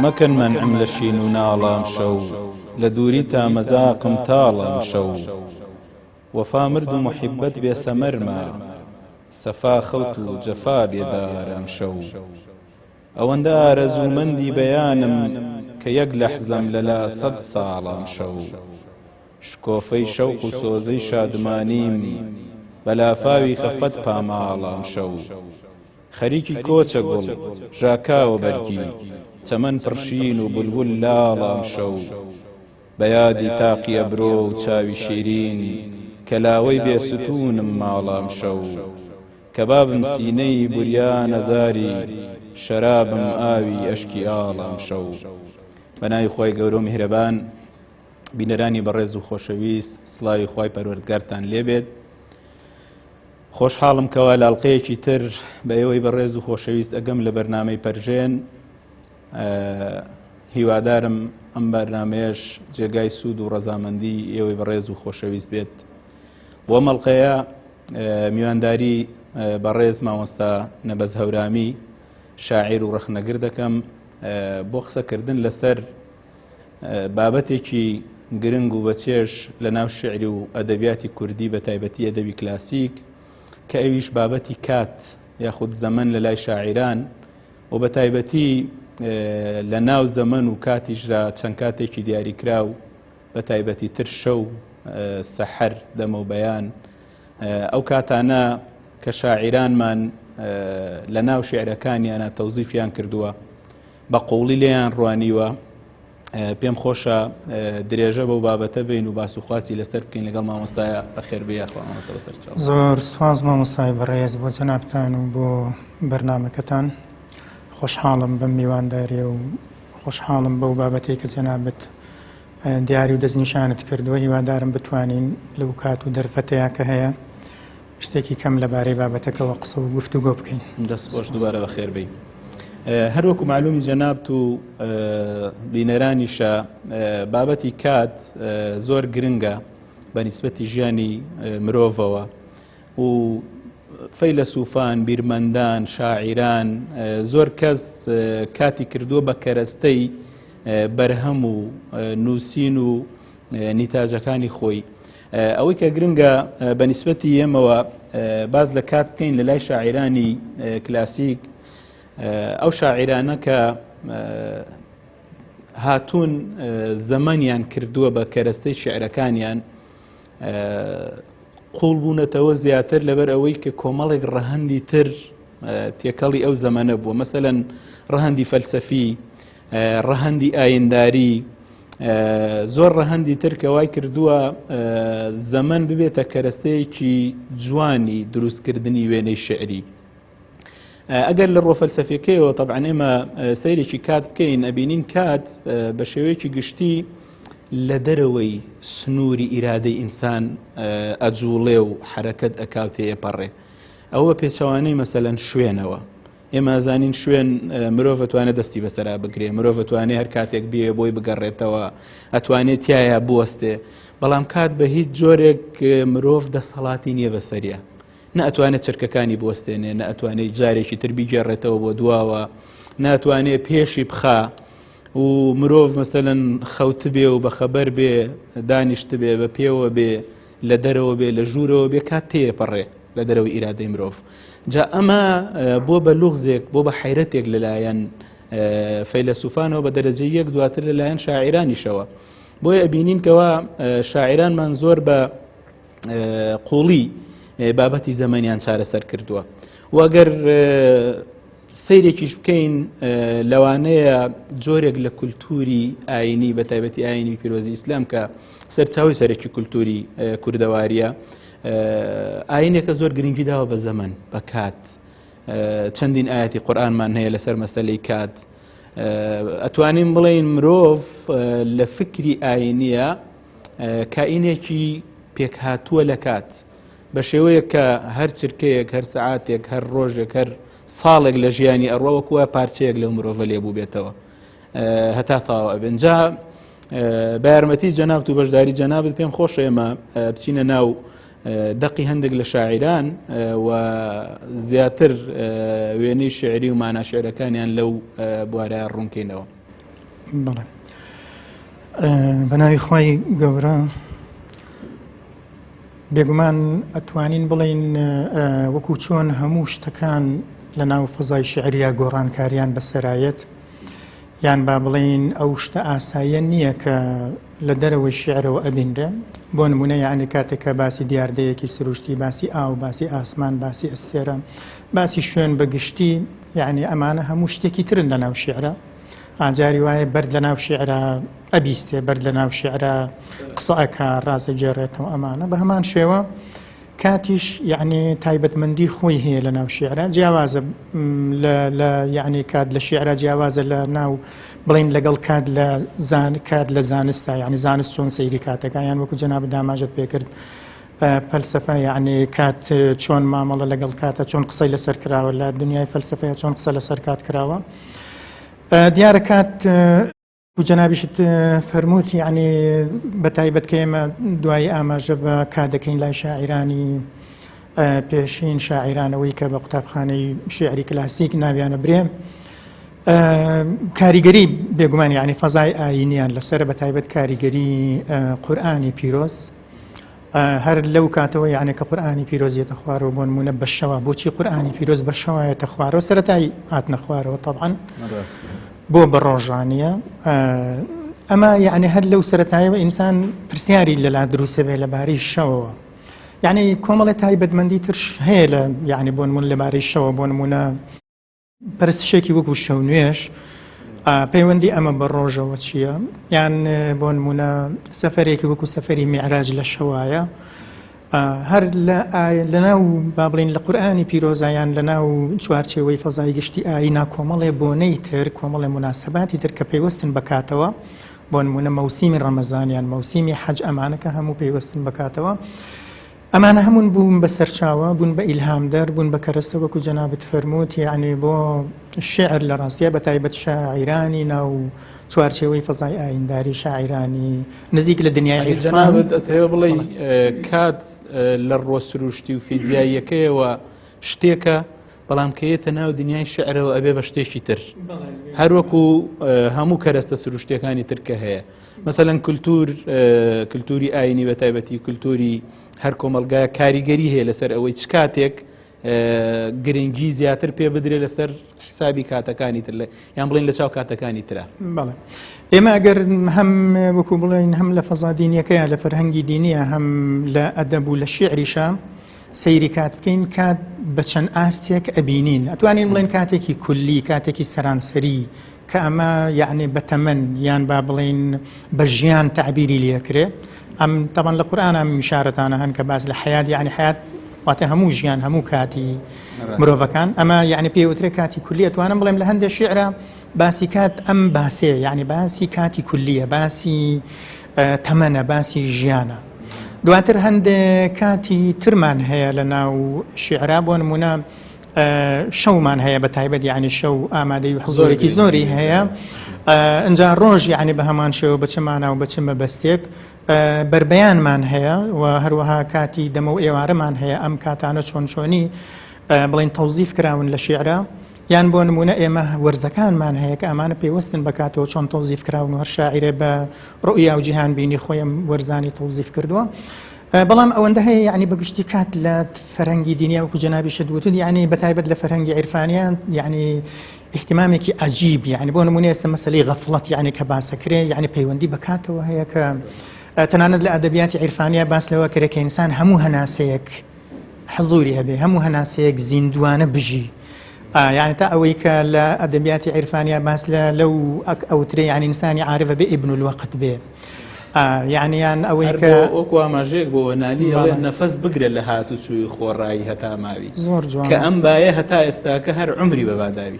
مەکەن مەنعم لە شین و ناڵام شەو لە دووری تا مەزاقم تاڵام شەو وەفا مرد و محیبەت بێسەمەرمە سەفا خەوت و جەفا بێدارم شەو ئەوەندە ئارەزومەندی بەیانم کە یەک لەحزەم لەلا 100 ساڵام شەو شکۆفەی شەوق و سۆزەی شادمانیم بەلافاوی خەفەت پاماڵام شەو خەریکی کۆچە گوڵ ژاکاوە بەرگی چەمەن پڕشین و بولبول لاڵام شەو بەیادی تاقی ئەبرۆ و چاوی شیرین کەلاوەی بێستونم ماڵام شەو کەبابم سینەی بوریا نەزاری شەرابم ئاوی ئەشکی ئاڵام شەو بەناوی خۆی گەورە و میهرەبان بینەرانی بەڕێز و خۆشەویست سڵاوی خوای پەروەردگارتان لێبێت خۆشحاڵم کەوا لاڵقەیەکی تر بە ئێوەی بەڕێز و خۆشەویست ئەگەم لە بەرنامەی پەرژێن هیوادارم ئەم بەرنامەیەش جێگای سوود و ڕەزامەندی ئێوەی بەڕێز و خۆشەویست بێت بۆ مەڵقەیە میوانداری بەڕێز مامۆستا نەبەز هەورامی شاعیر و ڕەخنەگر دەکەم بۆ قسەکردن لەسەر بابەتێکی گرنگ و بەچێژ لە ناو شعری و ئەدەبیاتی کوردی بە تایبەتی ئەدەبی کلاسیک کە ئەویش بابەتی کات یاخود زەمن لە لای شاعیران و بە تایبەتی لە ناو زەمن و کاتیشدا چەند کاتێکی دیاریکراو بە تایبەتی تر شەو سەحەر دەمە و بەیان ئەو کاتانە کە شاعیرانمان لە ناو شعرەکانیانە تەوزیفیان کردووە بە قوڵی لێیان ڕوانیوە پێم خۆشە درێژە بەو بابەتە بین و باسوخواسی لەسەر بکەین لەگەڵ مامۆستایە بەخێربێ یاخوا مامۆستا بەسەر چاو. زۆر سوپاس مامۆستای بەڕێز بۆ جەنابتان و بۆ بەرنامەکەتان. خۆشحاڵم بەم میوانداریە و خۆشحاڵم بەو بابەتەی کە جەنابەت دیاری و دەستنیشانت کردووە. هیوادارم بتوانین لەو کات و دەرفەتەیە کە هەیە شتێکی کەم لەبارەی بابەتەکەەوە قسە و گفتوگۆ بکەین. دەست خۆش دووبارە بەخێربێ. هەروەکو معلومی جەنابت و بینەرانیشە بابەتی کات زۆر گرنگە بە نیسبەتی ژیانی مرۆڤەوە و فەیلسوفان، بیرمەندان، شاعیران زۆر کەس کاتی کردووە بە کەرەستەی بەرهەم و نووسین و نیتاجەکانی خۆی. ئەوەی کە گرنگە بە نیسبەتی ئێمەوە باز لە کات بکەین لە لای شاعیرانی کلاسیک ئەو شاعیرانە کە هاتوون زەمەنیان کردووە بە کەرەستەی شعرەکانیان قوڵ بوونەتەوە زیاتر لەبەر ئەوەی کە کۆمەڵێک ڕەهەندی تر تێکەڵی ئەو زەمانە بووە. مەسەلەن ڕەهەندی فەلسەفی، ڕەهەندی ئاینداری، زۆر ڕەهەندی تر کە وای کردووە زەمەن ببێتە کەرەستەیەکی جوانی دروستکردنی وێنەی شعری. ئەگەر لە ڕۆ فەلسەفیەکەیەوە طبعاً ئێمە سەیرێکی کات بکەین ئەبینین کات بە شێوەیەکی گشتی لە دەرەوەی سنووری ئیرادەی ئینسان ئەجوڵێ و حرەکەت ئەکاوتێ ئێپەڕێ. ئەوە پێچەوانەی مەسەلەن شوێنەوە. ئێمە زانین شوێن مرۆڤ ئەتوانێت دەستی بەسەرا بگرێ، مرۆڤ ئەتوانێت هەر کاتێک بێ بۆی بگەڕێتەوە، ئەتوانێت تایە بوەستێ، بەڵام کات بە هیچ جۆرێک مرۆڤ دەسەڵاتی نییە بەسەریە. نەئەتوانێت چرکەکانی بوەستێنێ، نەئەتوانێت جارێکی تر بیگێڕێتەوە بۆ دواوە، ناتوانێت پێشی بخا و مرۆڤ مەسەلەن خەوت بێ و بەخەبەر بێ دانیشت بێ بە پێوە بێ لە دەرەوە بێ لە ژوورەوە بێ کات تێپەڕێ لە دەرەوەی ئیرادەی مرۆڤ. جا ئەمە بۆ بە لوغزێک بۆ بە حیرەتێک لەلایەن فەیلسوفانەوە بە دەرەجەی یەک دواتر لەلایەن شاعیرانیشەوە. بۆیە ئەبینین کەوا شاعیرانمان زۆر بە قوڵی بابەتی زەمەنیان چارەسەر کردووە. وەگەر سەیرێکیش بکەین لەوانەیە جۆرێک لە کولتوری ئاینی بە تایبەتی ئاینی پیرۆزی ئیسلام کە سەرچاوی سەرێکی کولتوری کوردەواریە ئاینێکە زۆر گرنگی داوە بە زەمەن بە کات. چەندین ئاەتی قورئانمان هەیە لەسەر مەسەلەی کات. ئەتوانین بڵێین مرۆڤ لە فکری ئاینیە کائینێکی پێکهاتووە لە کات بە شێوەیە کە هەر چرکەیەک، هەر سەعاتێک، هەر ڕۆژێک، هەر ساڵێک لە ژیانی ئەڕۆوەکووە پارچەیەک لەو مرۆڤە لێبوو بێتەوە هەتا تاوە ئەبێن. جا بە یارمەتی جەنابەت و بەشداری جەنابەت پێم خۆشە ئێمە بچینە ناو دەقی هەندێک لە شاعیران و زیاتر وێنەی شعری و مانە شعرەکانیان لەو بوارەیە ڕوونکەینەوە. بەڵێ بەناوی خۆی گەورە بێگومان ئەتوانین بڵین وەکو چۆن هەموو شتەکان لە ناو فەزای شعریا گۆڕانکاریان بەسەرایەت یان با بڵین ئەو شتە ئاساییە نییە کە لە دەرەوەی شعرەوە ئەبینرە بۆ نمونە یعنی کاتێککە باسی دیاردەیەکی سروشتی باسی ئاو باسی ئاسمان باسی ئەستێرە باسی شوێن بەگشتی یعنی ئەمانە هەموو شتێکی ترن لە ناو شعرە ئاجاری وایە بەرد لە ناو شعرە ئەبیستێ بەرد لە ناو شعرە قسە ئەکا ڕاستە جێڕێتەوە ئەمانە بە هەمان شێوە کاتیش یعنی تایبەتمەندی خۆی هەیە لە ناو شعرە جیاوازە لە یعنی کات لە شعرە جیاوازە لە ناو بڵین لەگەڵ کات لە زانستە یعنی زانست چۆن سەیری کاتەکە یان وەکو جەناب داماژت پێکرد فەلسەفە یعنی کات چۆن مامەڵە لەگەڵ کاتە چۆن قسەی لەسەر کراوە لە دنیای فەلسەفەیە چۆن قسە لەسەر کات کراوە دیارە کات و جەنابیشت فەرمووت یعنی بەتایبەت کە ئێمە دوای ئاماژە بە کادەکەین لای شاعیرانی پێشین شاعیرانەوەی کە بە قوتابخانەی شعری کلاسیک ناویانە برێ کاریگەری بێگومان یعنی فەزای ئاینیان لەسەر بەتایبەت کاریگەری قورئانی پیرۆز هەر لەو کاتەوە یعنی کە قورئانی پیرۆزیەتە خوارەوە بۆ نمونە بەشەوە بۆچی قورئانی پیرۆز بەشەوەیەتە خوارەوە سەرەتایی هاتنە خوارەوە طبعاً بۆ بە ڕۆژانیە ئەمە یعنی هەر لەو سەرەتایەوە ئینسان پرسیاری لەلا دروسە بێ لەبارەی شەوەوە یعنی کۆمەڵی تایبەتمەندی ترش هەیە لە یعنی بۆ نمونە لەبارەی شەوە بۆ نمونە پەرستشێکی وەکو شەو نوێش پەیوەندی ئەمە بە ڕۆژەوە چییە یان بۆ نمونە سەفەرێکی وەکو سەفەری میعراج لە شەوایە هەر لە ناو با بڵین لە قورئانی پیرۆزایان لە ناو چوارچێوەی فەزای گشتی ئاینا کۆمەڵێ بۆنەی تر کۆمەڵێ مناسەباتی تر کە پێیوەستن بکاتەوە بۆ نمونە مەوسیمی ڕەمەزانیان مەوسیمی حەج ئەمانەکە هەموو پێیوەستن بکاتەوە ئەمانە هەمون بوون بە سەرچاوە بوون بە ئیلهامدەر بوون بە کەرەستە وەکو جەنابەت فەرمووت یعنی بۆ شعر لە ڕاستیە بەتایبەت شاعیرانی ناو چوارچێوەی فەزای ئاینداری شاعیرانی نزیک لە دنیای عیرفان ئەتەوێ بڵێ کات لە ڕۆ سروشتی و فیزیاییەکەیەوە شتێکە بەڵام کەیەتە ناو دنیای شعرەوە ئەبێ بە شتێکی تر هەروەکو هەموو کەرەستە سروشتەکانی ترکە هەیە مەسەلەن کولتوری ئاینی بەتایبەتی کولتوری هەر کۆمەلگایە کاریگەری هەیە لەسەر ئەوەی چ کاتێک گرنگی زیاتر پێ بدرێت لەسەر حسابی کاتەکانی تر لە یان بڵین لە چاو کاتەکانی ترە بەڵێ ئێمە ئەگەر هەم وەکو بڵین هەم لە فەزا دینیەکەیە لە فەرهەنگی دینیە هەم لە ئەدەب و لە شیعریشە سەیری کات بکەین کات بە چەند ئاستێک ئەبینین ئەتوانین بڵێن کاتێکی کولی کاتێکی سەرانسەری کە ئەمە یعنی بەتەمەن یان با بڵین بە ژیان تعبیری لێکرێ ئەم تەبەن لە قورئان ئەم میشارەتانە هەن کە باز لە حەیات یعنی حەیات واتە هەموو ژیان هەموو کاتی مرۆڤەکان ئەمە یعنی پێوترێ کاتی کولی ئەتوانم بڵێم لە هەندێک شیعرە باسی کات ئەم باسێ یعنی باسی کاتی کولیە باسی تەمەنە باسی ژیانە دواتر هەندێک کاتی ترمان هەیە لە ناو شیعرا بۆ نمونە شەومان هەیە بە تایبەت یعنی شەو ئامادەی و حزۆرێکی زۆری هەیە ئەنجا ڕۆژ یعنی بە هەمان شێوە بچمانە و بچم بە بەستێک بربەیانمان هەیە و هەروەها کاتی دەمە و ئێوارەمان هەیە ئەم کاتانە چۆن چۆنی بڵین تەوزیف کراون لە شیعرە یان بۆ نمونە ئێمە وەرزەکانمان هەیە کە ئەمانە پێوەستن بکاتەوە چۆن تەوزیف کراون و هەر شاعیرێ بە ڕؤیا و جیهان بینی خۆیان وەرزانی تەوزیف کردووە بەڵام ئەوەندە هەیە یعنی بەگشتی کات لە فەرهەنگی دینیا وەکو جەنابی شدوتن یعنی بەتایبەت لە فەرهەنگی عیرفانیان یعنی احتمامێکی عجیب یعنی بۆ نمونە ئێستا مەسەلەی غەفڵەت یعنی کە باسەکرێ یعنی پەیوەندی بکاتەوە هەیە کە تەنانەت لە ئەدەبیاتی عیرفانیا باس لەوە کرێ کە ئینسان هەموو هەناسەیەک حەزوری هەبێ هەموو هەناسەیەک زیندوانە بژی یعنی تا ئەوەی کە لە ئەدەبیاتی عیرفانیا باس لەو ئەوترێ یعنی ئینسانی عارفە بێ ئیبن الوەقت بێ یعنی یان ئەوەی کە وەکو ئاماژەیەک بۆ نالی نەفەس بگرێت لە هاتوچووی خۆڕایی هەتا ماوی زۆر جوان کە ئەم باە هەتا ئێستاکە هەر عمری بەباداوی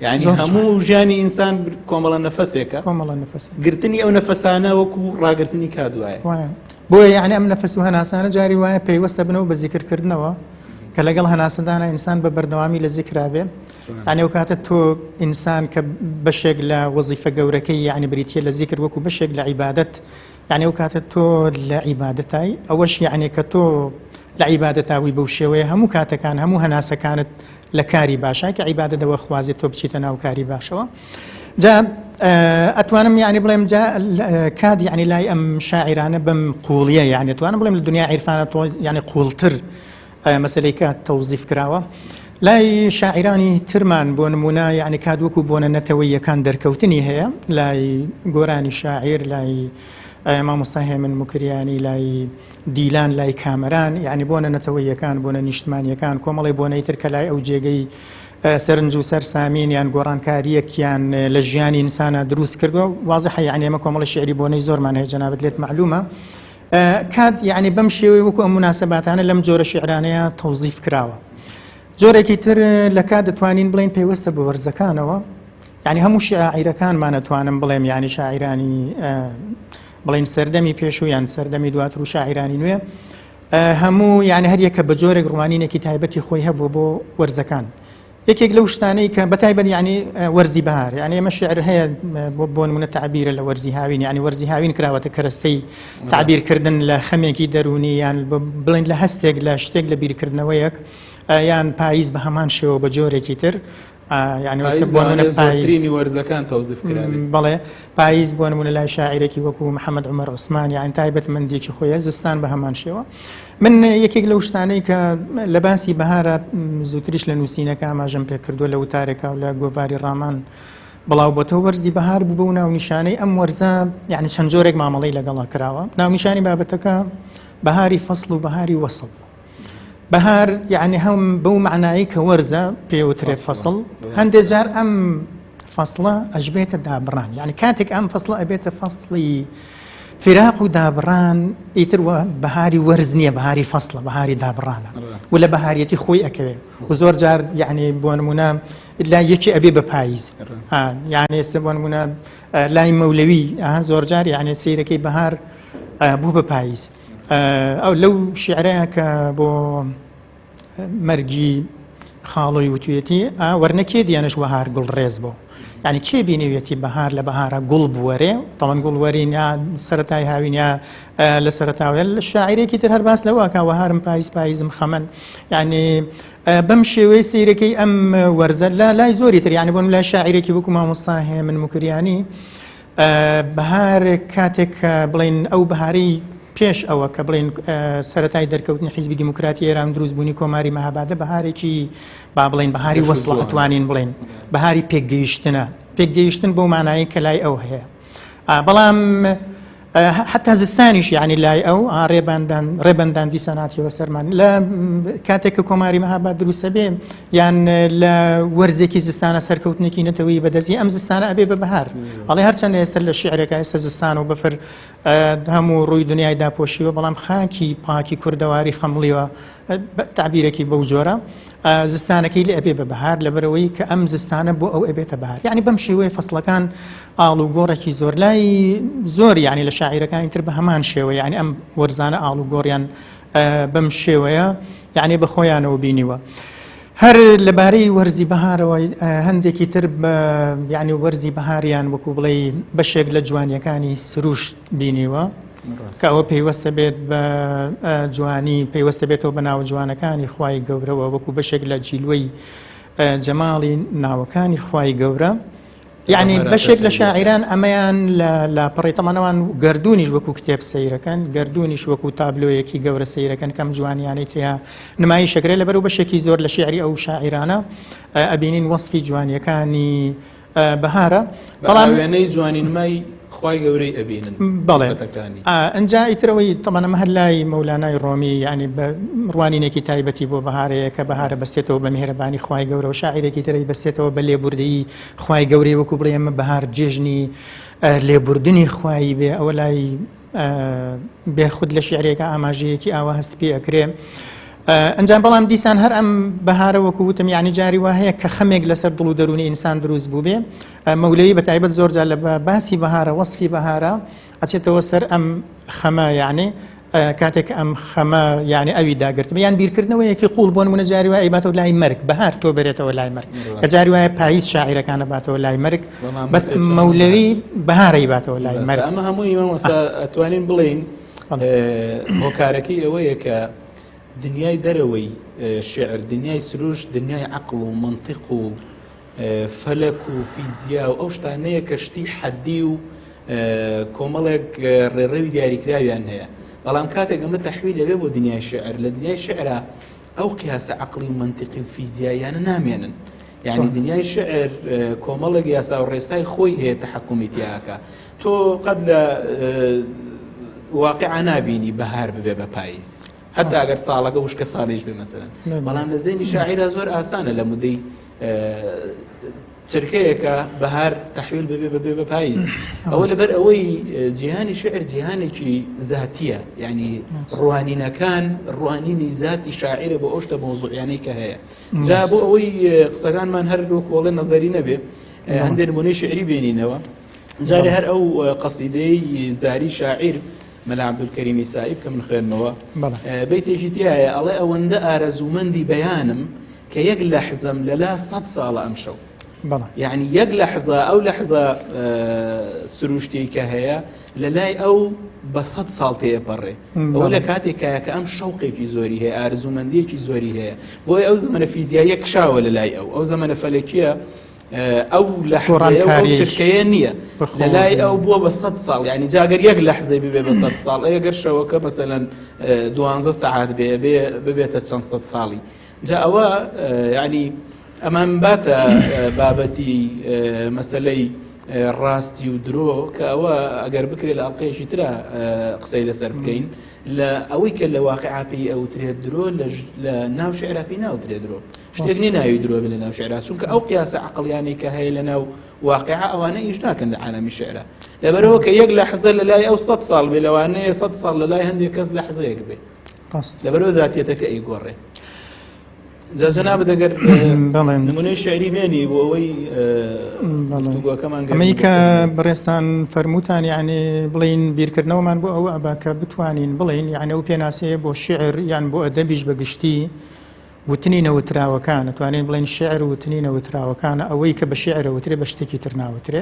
یعنی هەموو ژیانی ئینسان کۆمەڵە نەفەسێکە کۆمەڵە نەفەس گرتنی ئەو نەفەسانە وەکو ڕاگررتنی کادوایە بۆیە یعنی ئەم نەفەس و هەناسانە جاری وایە پێیوەستە بنەوە بە زیکردکردنەوە کە لەگەڵ هەناسەدانە ئینسان بە بەردەوامی لە زیکرابێ یعنی ئەو کاتە تۆ ئینسان کە بەشێک لە وەزیفە گەورەکەی یعنی بریتە لە زیکر وەکو بەشێک لە عیبادەت یعنی ئەو کاتە تۆ لە عیبادەتای ئەوەش یعنی کە تۆ لە عیبادەتاوی بەو شێوەیە هەموو کاتەکان هەموو هەناسەکانت لە کاری باشە کە عیبادەتەوە خوازێت تۆ بچیتە ناو کاری باشەوە جا اتوانم يعني بڵێم جا کاد يعني لای ئەم شاعرانە بەم قوڵیە يعني توانم بڵێم لە دنیا عیرفانە يعني قوڵتر مەسلەی کات تەوزیف کراوە لای شاعرانی ترمان بۆ نمونە يعني کاد وەکو بۆنە نەتەوەیەکان دەرکەوتنی هەیە لای گۆرانی شاعیر لای مامۆستا هێمن مکریانی لای دیلان لای کامەران يعني بۆنە نەتەوەیەکان بۆنە نیشتمانیەکان کۆمەڵی بۆنەی تر کە لای ئەو جێگەی سەرنج و سەرسامین یان گۆڕانکاریەکیان لە ژیانی ئینسانە دروست کردووە واضحە يعني ئێمە کۆمەڵی شعری بۆنەی زۆرمان هەیە جەنابەت لێت معلومە کات يعني بەم شێوەی وەکو ئەم مناسەباتانە لەم جۆرە شیعرانەیە تەوزیف کراوە جۆرێکی تر لە کات دەتوانین بڵێن پێوەستە بە وەرزەکانەوە يعني هەموو شاعیرەکانمان نەتوانم بڵێم يعني شاعرانی بڵێن سەردەمی پێش و یان سەردەمی دواتر و شاعرانی نوێ هەموو يعني هەریەکە بە جۆرێک ڕوانینێکی تایبەتی خۆی هەبوو بۆ وەرزەکان یەکێک لەو شتانەی کە بەتایبەت يعني وەرزی بەهار يعني ئێمە شعر هەیە بۆ نمونە تعبیرە لە وەرزی هاوین يعني وەرزی هاوین کراوەتە کەرەستەی تعبیرکردن لە خەمێکی دەرونی یان بڵێن لە هەستێک لە شتێک لە بیرکردنەوەیەک یان پاییز بە هەمان شێوە بە جۆرێکی تر يعني بۆ پاییز وەرزەکان تەوزیف کران بەڵێ پاییز بۆ نمونە لای شاعیرێکی وەکو محەممەد عومەر عوسمان یان تایبەت مندێکی خۆیە زستان بە هەمان شێوە من یەکێک لەو شتانەی کە لە باسی بەهارە زووتریش لە نووسینەکە ئاماژەم پێ کردووە لە وتارێکا و لە گۆڤاری ڕامان بڵاو بۆتەوە وەرزی بەهار بوو بە و ناونیشانەی ئەم وەرزە یعنی چەند جۆرێک مامەڵەی لەگەڵا کراوە ناونیشانی بابەتەکە بەهاری فەسڵ و بەهاری وەسڵ بەهار یعنی هەم بەو معنایی کە وەرزە پێوترێ فەسڵ هەندێک جار ئەم فەسڵە ئەژبێتە دابڕان یعنی کاتێک ئەم فەسڵە ئەبێتە فەسڵی فراق و دابڕان ئیتر بەهاری وەرز نییە بەهاری فەسڵە بەهاری دابڕانە و لە بەهاریەتی خۆی ئەکەوێ و زۆر جار یعنی بۆ نمونە لا یەکی ئەبێ بە پاییز یعنی ئێستا بۆ نمونە لای مەولەوی زۆر جار یعنی سەیرەکەی بەهار بوو بە پاییز ئەو لەو شیعرەیە کە بۆ مەرگی خاڵۆی وتوێتی وەرنەکێ دیانەش وەهار گوڵ ڕێز بۆ يعني کێ بینێوێتی بەهار لە بەهارە گوڵ بوەرێ تەڵەن گوڵوەرین یا سەرەتای هاوین یا لە سەرەتاوێ لە شاعیرێکی تر هەر باس لەوە کە وەهارم پاییزم خەمەن يعني بەم شێوەی سەیرەکەی ئەم وەرزە لای زۆری تر يعني بۆن لای شاعیرێکی وەکو مامۆستا هێمن مکریانی بەهار کاتێک بڵێن ئەو بەهارەی پێش ئەوە کە بڵێن سەرەتای دەرکەوتنی حیزبی دیموکراتی ئێران دروستبوونی کۆماری مەهابادە بەهارێکی با بڵێن بەهاری وەسڵ ئەتوانین بڵێن بەهاری پێکگەیشتنە پێکگەیشتن بۆ مانایی کە لای ئەو هەیە بەڵام حتا زستانیش یعنی لای ئەو ڕێبەندان دیساناتیەوە سەرمان لە کاتێک کە کۆماری مەهاباد دروستە بێ یان لە وەرزێکی زستانە سەرکەوتنێکی نەتەوەی بەدەزی ئەم زستانە ئەبێ بە بەهار ئەڵێ هەرچەندە ئێستا لە شیعرێکە ئێستا زستان و بەفر هەموو ڕووی دنیای داپۆشیوە بەڵام خاکی پاکی کوردەواری خەمڵیوە تعبیرێکی بەو جۆرە زستانەکەی لێ ئەبێ بە بەهار لەبەرەوەی کە ئەم زستانە بۆ ئەو ئەبێتە بەهار یعنی بەم شێوەیە فەسڵەکان ئاڵ و گۆڕێکی زۆر لای زۆر یعنی لە شاعیرەکانی تر بە هەمان شێوە یعنی ئەم وەرزانە ئاڵ و گۆڕیان بەم شێوەیە یعنی بە خۆیانەوە بینیوە هەر لەبارەی وەرزی بەهارەوە هەندێکی تر یعنی وەرزی بەهاریان وەکو بڵێ بەشێک لە جوانیەکانی سروشت بینیوە کە ئەوە پێیوەستە بێت بە جوانی پێیوەستە بێتەوە بە ناو جوانەکانی خوای گەورەوە وەکو بەشێک لە جیلوەی جەماڵی ناوەکانی خوای گەورە یعنی بەشێک لە شاعیران ئەمەیان لە پڕێتەمەنەوان گردونیش وەکو کتێب سەیرەکەن گردونیش وەکو تابلۆیەکی گەورە سەیرەکەن کەم جوانیانەی تیا نمایی شەکرێ لەبەرەوە بەشێکی زۆر لە شیعری ئەو شاعیرانە ئەبینین وەصفی جوانیەکانی بەهارە بەڵام وێنەی جوانی نمای خوای گەورەی ئەبینن بەڵێ ئەنجا ئیترەوەی تەمەنەمە هەر لای مەولانای ڕۆمی یعنی بە ڕوانینێکی تایبەتی بۆ بەهارەیە کە بەهارە بەستێتەوە بە میهرەبانی خوای گەورە و شاعیرێکی تری بەستێتەوە بە لێبوردەیی خوای گەورەی وەکو بڵێ ئێمە بەهار جێژنی لێبوردنی خوایی بێ ئەوە لای بێخود لە شیعرێکە ئاماژەیەکی ئاوا هەست پێ ئەکرێ ئەنجام بەڵام دیسان هەر ئەم بەهارە وەکو وتم یعنی جاری وا هەیە کە خەمێک لەسەر دڵ و دەرونی ئینسان دروست بوو بێ مەولەوی بە تایبەت زۆر جار لە باسی بەهارە وەصفی بەهارە ئەچێتەوە سەر ئەم خەمە یعنی کاتێک ئەم خەمە یعنی ئەوی داگرتم یان بیرکردنەوەیەکی قوڵ بۆ نمونە جاری وایە باتەوە لای مەرگ بەهار تۆ بێتەوە لای مەرگ کە جاری وایە پاییز شاعیرەکانە باتەوە لای مەرگ بەس مەولەوی بەهارەی باتەوە لای مەرگ ئەمە هەمووی مامۆستا ئەتوانین بڵێن هۆکارەکەی ئەوەیە کە دنیای دەرەوەی شعر دنیای سروش دنیای عقل و منطق و فەلەک و فیزیا و ئەو شتانەیە کە شتی حەدی و کۆمەڵێک ڕێڕەوی دیاریکراویان هەیە. بەڵام کاتێک ئەمە تەحویل دەبێت بۆ دنیای شعر، لە دنیای شعرە ئەو قیاسە عەقڵی و منطقی و فیزیاییانە نامێنن. یعنی دنیای شعر کۆمەڵێک یاسا و ڕێستای خۆی هەیە تەحەکومی تیاکە. تۆ قەت لە واقعا نابینی بەهار ببێ بە پاییز، حتی ئەگەر ساڵەکە وشکە ساڵیش بێ مەسەلەن. بەڵام لە زێنی شاعیرە زۆر ئاسانە لە مودەی چرکەیەکە بەهار تەحویل ببێ بە پاییز. ئەوە لەبەر ئەوەی جیهانی شعر جیهانێکی زاتیە، یعنی ڕوانینەکان ڕوانینی زاتی شاعرە بۆ ئەو شتە مۆزوعیانەی کە هەیە. جا بۆ ئەوەی قسەکانمان هەر کۆڵێ نەزەری نەبێ، هەندێک نمونەی شعری بینینەوە. جارێ هەر ئەو قەسیدەی زاری شاعیر مەلا عەبدولکەریمی سائب کە من خوێندمەوە، بەیتێکی تایە ئەڵێ ئەوەندە ئارەزوومەندی بەیانم کە یەک لەحزەم لەلا 100 ساڵە ئەمشەو. یعنی یەک لەحزە ئەو لەحزە سروشتی کە هەیە لە لای ئەو بە 100 ساڵ تێپەڕێ. ئەوە لە کاتێکایە کە ئەم شەوقێکی زۆری هەیە، ئارزوومەندیەکی زۆری هەیە. بۆی ئەو زەمەنە فیزیاییە کشاوە لە لای ئەو زەمەنە فەلەکیە ئەو لەحزەیە و ئەو چرکەیە نییە لە لای ئەو بووە بە 100 ساڵ. یعنی جاگەر یەک لەحزەی ببێ بە 100 ساڵ، ئەگەر شەوەکە مەسەلەن 12 سەعات ببێتە چەند سەد ساڵی. جا ئەوە یعنی ئەمان باتە بابەتی مەسەلەی ڕاستی و درۆ کە ئەوە ئەگەر بکرێت لە ئەڵقەیەکی ترە قسەی لەسەر بکەین، لە ئەوەی کە لە واقعاپی ئەوترێت درۆ لە ناو شعراپی ناوترێت درۆ، شتێک نی ناوی درۆ بێ لە ناو شعرا، چونکە ئەو قیاسە عەقڵیانەی کە هەیە لە ناو واقعا ئەوانە ئیش ناکەن لە عالەمی شعرا. لەبەرەوە کە یەک لەحزە لە لای ئەو 100 ساڵ بێ، لەوانەیە 100 ساڵ لە لای هەندێک کەس لەحزەیەک بێ، لەبەرەوە زاتیەتەکە ئەیگۆڕێ. جناب دەگەر نمونەی شعری بێنی بۆ ئەوەی ئەمەی کە بەڕێستان فەرمووتان، یعنی بڵین بیرکردنەوەمان بۆ ئەوە ئەبا کە بتوانین بڵین یعنی ئەو پێناسەیە بۆ شعر یان بۆ ئەدەبیش بەگشتی وتنی نەوتراوەکان، توانین بڵین شعر وتنی نەوتراوەکانە، ئەوەی کە بە شعر ئەوترێ بە شتێکی تر ناوترێ،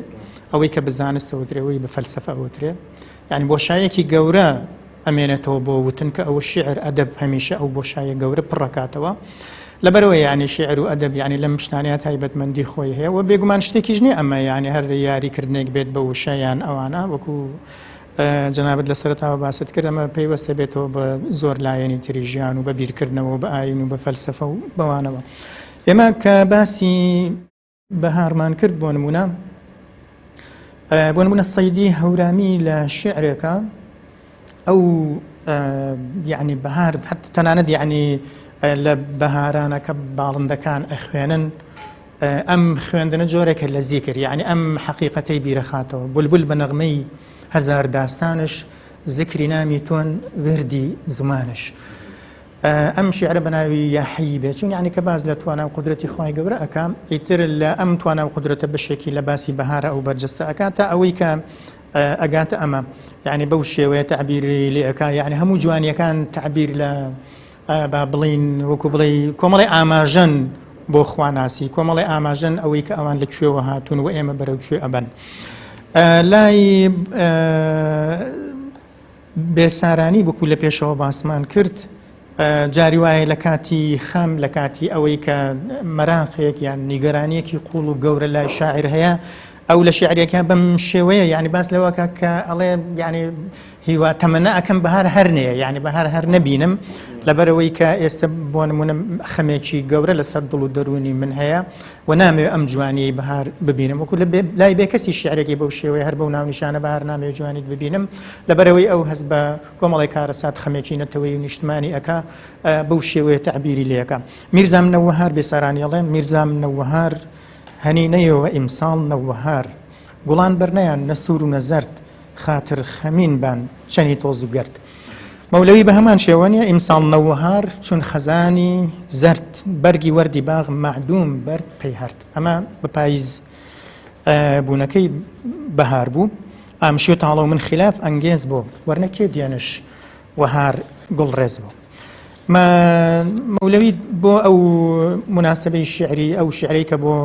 ئەوەی کە بە زانست ئەوترێ، ئەوەی بە فەلسەفە ئەوترێ. یعنی بۆشایەکی گەورە ئەمێنێتەوە بۆ وتن کە ئەوە شعر ئەدەب هەمیشە ئەو بۆشایە گەورە پڕەکاتەوە. لەبەرەوە یعنی شعر و ئەدەب یعنی لەم شتانەیە تایبەتمەندی خۆی هەیە و بێگومان شتێکیش نییە ئەمە، یعنی هەر یاریکردنێک بێت بە وشەیان ئەوانە، وەکو جەنابەت لە سەرەتاوە باست کرد، ئەمە پەیوەستە بێتەوە بە زۆر لایەنی تری ژیان و بە بیرکردنەوە و بە ئاین و بە فەلسەفە و بەوانەوە. ئێمە کە باسی بەهارمان کرد بۆ نمونە سەیدی هەورامی لە شعرێکە، ئەو یعنی بەهار حتی تەنانەت یعنی لە بەهارانە کە باڵندەکان ئەخوێنن، ئەم خوێندنە جۆرێکە لە زیکر، یعنی ئەم حەقیقەتەی بیرەخاتەوە. بولبول بە نەغمەی هەزار داستانش زیکری نامی تۆن وردی زمانش. ئەم شیعرە بە ناوی یاحەیی بێت، چون یعنی کە باز لە توانە و قودرەتی خوای گەورە ئەکا، ئیتر لە ئەم توانە و قودرەتە بەشێکی لە باسی بەهارە ئەو بەرجەستە ئەکا تا ئەوەی کە ئەگاتە ئەمە، یعنی بەو شێوەیە تعبیری لێ ئەکا، یعنی هەموو جوانیەکان تعبیر لە با بڵین وەکو بڵێ کۆمەڵی ئاماژەن بۆ خواناسی، کۆمەڵی ئاماژەن ئەوەی کە ئەوان لەکوێوە هاتوون و ئێمە بەرەو کوێ ئەبەن. لای بێسارانی وەکو لە پێشەوە باسمان کرد، جاری وایە لە کاتی خەم، لە کاتی ئەوەی کە مەراقێک یان نیگەرانیەکی قوڵ و گەورە لای شاعر هەیە، ئەو لە شعرێکە بەم شێوەیە یعنی باس لەوەکە کە ئەڵێ یعنی هیوا تەمەنا ئەکەم بەهار هەر نییە، یعنی بەهار هەر نەبینم، لەبەرەوەی کە ئێستا بۆ نمونە خەمێکی گەورە لەسەر دڵ و دەرونی من هەیە و نامەوێت ئەم جوانیی بەهار ببینم، وەکو لای بێکەسی شعرێکی بەو شێوەیە هەر بەو ناونیشانە بەهار نامەوێت جوانیت ببینم، لەبەرەوەی ئەو هەست بە کۆمەڵی کارەسات خەمێکی نەتەوەی و نیشتمانی ئەکا بەو شێوەیە تعبیری لێەکە. میرزا منەوەهار بێسارانی ئەڵێن، میرزا منەوەهار هەنینەیەوە ئیمساڵ نەوەهار، گوڵان بەرنەیان نەسوور و نەزەرد، خاتر خەمین بان چەنی تۆز و گرد. مەولەوی بە هەمان شێوەنیە ئیمساڵ نەوەهار چون خەزانی زەرد، بەرگی وەردی باغ معدوم بەرد پێی هەرد. ئەمە بە پاییز بوونەکەی بەهار بوو، ئامشی و تاڵە و من خلاف ئەنگێز بوو، وەرنەکێ دیێنش وەهار گوڵڕێز بوو. مەولەوی بۆ ئەو مناسبەی شعری، ئەو شعرەی کە بۆ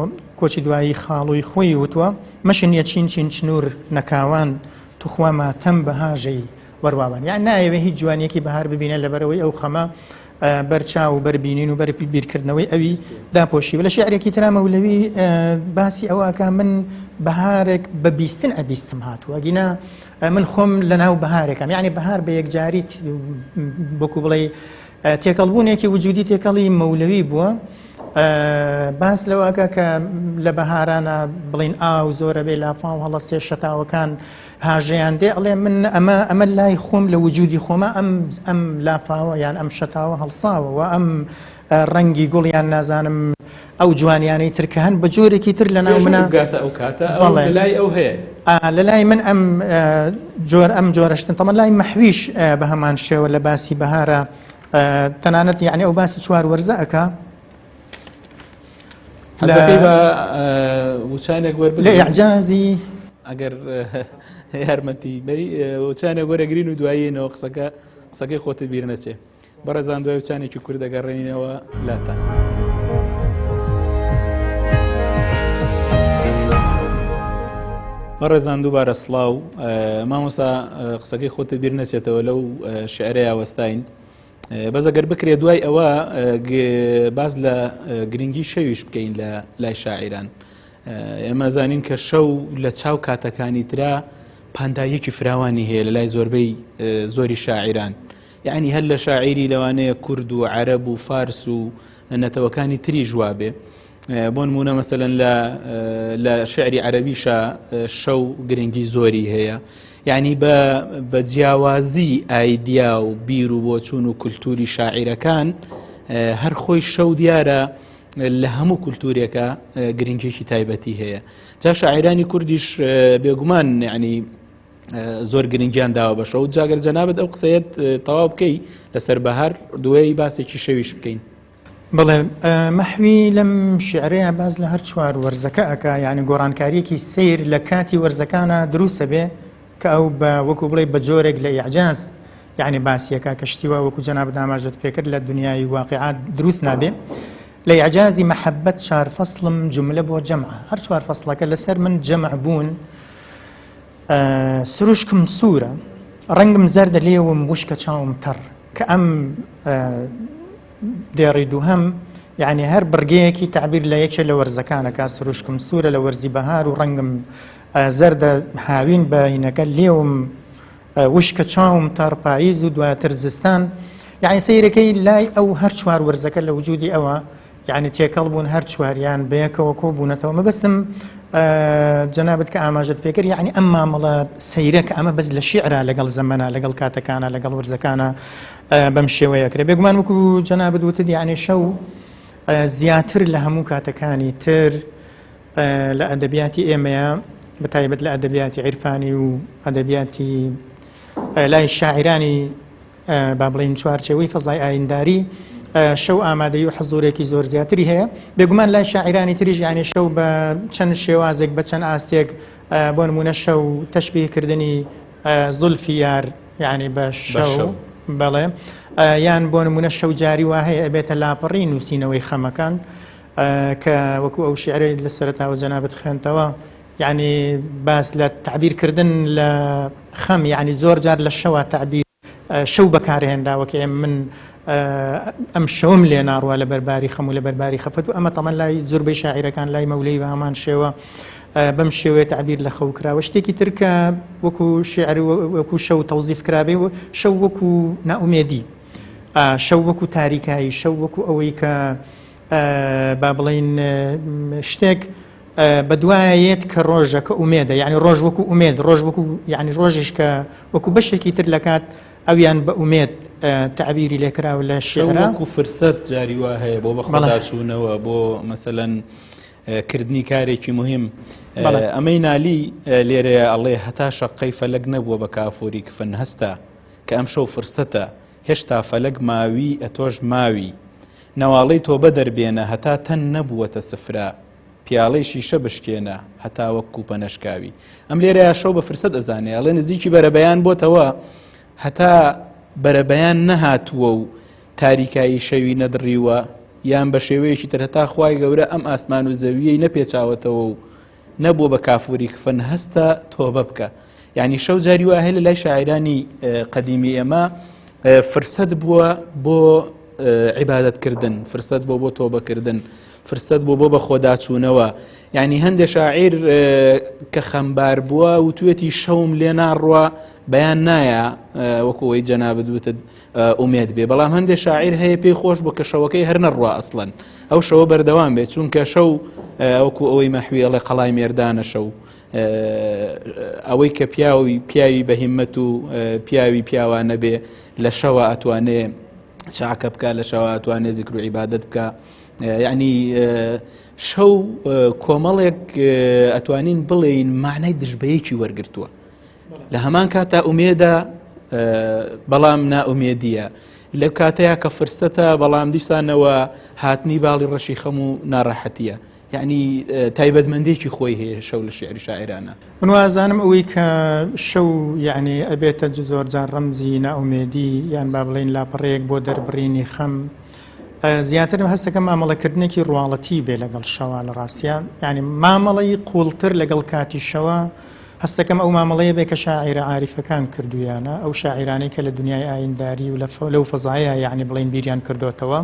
کۆچی دوایی خاڵووی خۆی وتووە، مەشن یەچین چین چنوور نەکاوان، توخوا ماتەم بەهاژەی وەرواوان، یان نایەوێ هیچ جوانیەکی بەهار ببینە لەبەرەوەی ئەو خەمە بەرچاو و بەربینین و بەرپی بیرکردنەوەی ئەوی داپۆشی و لە شیعرێکی ترا مەولەوی باسی ئەوەکە من بەهارێک بە بیستن ئەبیستم هاتووە گینا من خۆم لە ناو بەهارێکم یعنی بەهار بە یەکجاریت بۆکو بڵێ تێکەڵبوونێکی وجودی تێکەڵی مەولەوی بووە باس لەوەکە کە لە بەهارانە بڵین ئاو زۆرە بێ لافاو هەڵەستێ شەتاوەکان هاژەیان دێ ئەڵێ من ئەمە لای خۆم لە وجودی خۆمە ئەم لافاوە یان ئەم شەتاوە هەڵساوەوە ئەم ڕەنگی گوڵیان نازانم ئەو جوانیانەی ترکە هەن بە جۆرێکی تر لە ناو منە لای ئەو هەیە لە لای من ئەم جۆرەشتن تەمە لای مەحویش بە هەمان شێوە لە باسی بەهارە تەنانەت یعنی ئەو باسی چوار وەرزە ئەکا وچانێک وەربگرین لە ئیعجازی ئەگەر یارمەتی بەی وچانێک وەرەگرین و دوایینەوە قسەکەی خۆتە بیر نەچێ بەڕێزان دوای وچانێکی کورد دەگەڕێنینەوە لاتان بەڕێزان دووبارە سڵاو مامۆستا قسەکەی خۆتە بیر نەچێتەوە لەو شعرەیە وەستاین بەس ئەگەر بکرێت دوای ئەوە باز لە گرنگی شەویش بکەین لە لای شاعیران ئێمە زانین کە شەو لە چاو کاتەکانی ترا پاندایەکی فراوانی هەیە لە لای زۆربەی زۆری شاعیران یعنی هەر لە شاعیری لەوانەیە کورد و عەرەب و فارس و نەتەوەکانی تری جوابێ بۆ نمونە مەسەلەن لە شعری عەرەبیشە شەو گرنگی زۆری هەیە یعنی بە جیاوازی ئایدیا و بیر و بۆچوون و کولتوری شاعیرەکان هەر خۆی شەو دیارە لە هەموو کولتورێکە گرنگێکی تایبەتی هەیە جا شاعیرانی کوردیش بێگومان یعنی زۆر گرنگیان داوە بە شەو جاگەر جەنابەت ئەو قسەیەت تەواو بکەی لەسەر بەهار دوای باسێکی شەویش بکەین بڵێ مەحوی لەم شعرەیە باز لە هەر چوار وەرزەکە ئەکا یعنی گۆڕانکاریەکی سیر لە کاتی وەرزەکانە دروستە بێ کە ئەو وەکو بڵێ بە جۆرێک لە ئیعجاز یعنی باسیەکە کەشتیوە وەکو جەنابەت ئاماژەت پێکرد لە دنیای واقعات دروست نابێ لە ئیعجازی مەحەبەت چار فەسڵم جملە بۆ جەمعە هەر چوار فەسڵەکە لەسەر من جەمع بوون سروشکم سوورە ڕەنگم زەردە لێوم وشکە چاوم تەڕ کە ئەم دێڕی دووهەم یعنی هەر بڕگەیەکی تعبیر لە یەکێ لە وەرزەکانەکە سروشکم سوورە لە وەرزی بەهار و ڕەنگم زەردە هاوین بەینەکە لێوم وشکە چاوم تەڕ پاییز و دواتر زستان یعنی سەیرەکەی لای ئەو هەر چوار وەرزەکە لە وجودی ئەوە یعنی تێکەڵ بوون هەر چواریان بەیەکەوە کۆ بوونەتەوە مەبەستم جەنابەت کە ئاماژەت پێکرد یعنی ئەم مامەڵە سەیرەکە ئەمە بەس لە شیعرە لەگەڵ زەمەنە لەگەڵ کاتەکانە لەگەڵ وەرزەکانە بەم شێوەیەکرێ بێگومان وەکو جەنابەت وتت یعنی شەو زیاتر لە هەموو کاتەکانی تر لە ئەدەبیاتی ئێمەیە بەتایبەت لە ئەدەبیاتی عیرفانی و ئەدەبیاتی لای شاعیرانی با بڵین چوارچێوەی فەزای ئاینداری شەو ئامادەی و حەزورێکی زۆر زیاتری هەیە بێگومان لای شاعیرانی تریژ یعنی شەو بە چەند شێوازێک بە چەند ئاستێک بۆ نمونە شەو تەشبیهکردنی زولفی یار یعنی بە شەو بەڵێ یان بۆ نمونە شەو جاری وا هەیە ئەبێتە لاپەڕی نووسینەوەی خەمەکان کە وەکو ئەو شیعرەی لە سەرەتاوە جەنابەت خوێنتەوە یعنی باس لە تعبیرکردن لە خەم یعنی زۆر جار لە شەوە تعبیر شەو بەکارهێنراوە کە من ئەم شەوم لێ ناڕوە لە بەرباری خەم و لە بەرباری خەفەت و ئەمە تەمەن لای زۆربەی شاعیرەکان لای مەولەی بە هەمان شێوە بەم شێوەیە تعبیر لە خەو کراوە شتێکی ترکە وەکو شیعر وەکو شەو تەوزیف کرابێ شەو وەکو نائومێدی شەو وەکو تاریکایی شەو وەکو ئەوەی کە با بڵین شتێک بە دوایەت کە ڕۆژە کە ئومێدە یعنی ڕۆژ وەکو ئومێد ڕۆژ وەکو یعنی ڕۆژش کە وەکو بەشێکی تر لە کات ئەویان بە ئومێد تعبیری لێکراوە لە شێعرە وەکو فرسەت جاری وا هەیە بۆ بەخۆداچوونەوە بۆ مەسەلەن کردنی کارێکی مهم ئەمەی نالی لێرەیە ئەڵێ هەتا شەقەی فەلەک نەبووە بە کافوری کفن هەستە کە ئەم شەو فرسەتە هێشتا فەلەک ماوی ئەتۆش ماوی نەواڵەی تۆ بە دەربێنە هەتا تەن نەبووەتە سفرە پیاڵەی شیشە بشکێنە هەتا وەکو پەنەشکاوی ئەم لێرەیە شەو بە فرسەت ئەزانێ ئەڵێ نزیکی بەرەبەیان بۆتەوە هەتا بەرەبەیان نەهاتووە و تاریکایی شەوی نەدڕیوە یان بە شێوەیەکی تر هەتا خوای گەورە ئەم ئاسمان و زەویەی نەپێچاوەتەوە و نەبووە بە کافوری کفن هەستە تۆبە بکە یعنی شەو جاری وایە لە لای شاعیرانی قەدیمی ئێمە فرسەت بووە بۆ عیبادەتکردن، فرسەت بۆ تۆبەکردن، فرسەت بۆ بە خۆداچوونەوە. یعنی هەندێک شاعیر کە خەمبار بووە و توێتی شەوم لێ ناڕوە بەیان نایە وەکوەوەی جەنابەت وتت ئومێد بێ، بەڵام هەندێک شاعیر هەیە پێی خۆش بۆ کە شەوەکەی هەر نەڕوە ئەسڵەن ئەو شەوە بەردەوام بێت، چونکە شەو وەکو ئەوەی مەحوی ئەڵێ قەڵای مێردانە شەو، ئەوەی کە پیاوی بەهیممەت و پیاوی پیاوانە بێ لە شەوە ئەتوانێ چاکە بکە، لە شەوە ئەتوانێ زیکر و عیبادەت بکە. یعنی شەو کۆمەڵێک ئەتوانین بڵێین معنای دژبەیەکی وەرگرتووە لە هەمان کاتا ئومێدە بەڵام نائومێدیە، لە کاتەیە کە فرسەتە بەڵام دیسانەوە هاتنی باڵی ڕەشی خەم و ناڕەحەتیە. یعنی تایبەتمەندێکی خۆی هەیە شەو لە شێعری شاعرانە. من وازانم ئەوەی کە شەو یعنی ئەبێتە زۆرجار ڕەمزی نائومێدی یان با بڵێن لاپەڕەیەک بۆ دەربڕینی خەم، زیاتر هەستەکە مامەڵەکردنێکی ڕواڵەتی بێ لەگەڵ شەوە لە ڕاستیان، یعنی مامەڵەی قوڵتر لەگەڵ کاتی شەوە هەستەکەم ئەو مامەڵەیە بێ کە شاعیرە عاریفەکان کردویانە، ئەو شاعیرانەی کە لە دنیای ئاینداری و لەو فەزایە یعنی بڵێن بیریان کردوتەوە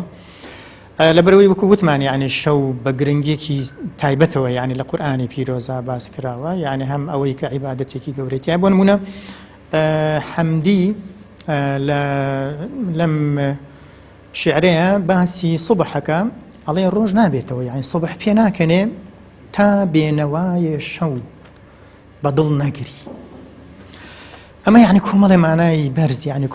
لەبەرەوەی وەکو وتمان یعنی شەو بە گرنگێکی تایبەتەوە یعنی لە قورئانی پیرۆزە باس کراوە، یعنی هەم ئەوەی کە عیبادەتێکی گەورەتیە. بۆ نمونە حەمدی لەم شعرەیە باسی سوبحەکە ئەڵێ ڕۆژ نابێتەوە، یعنی سوبح پێ ناکەنێ تا بێنەوایە شەو بەدڵ نەگری. ئەمە یعنی کۆمەڵی مانای بەرز، یعنی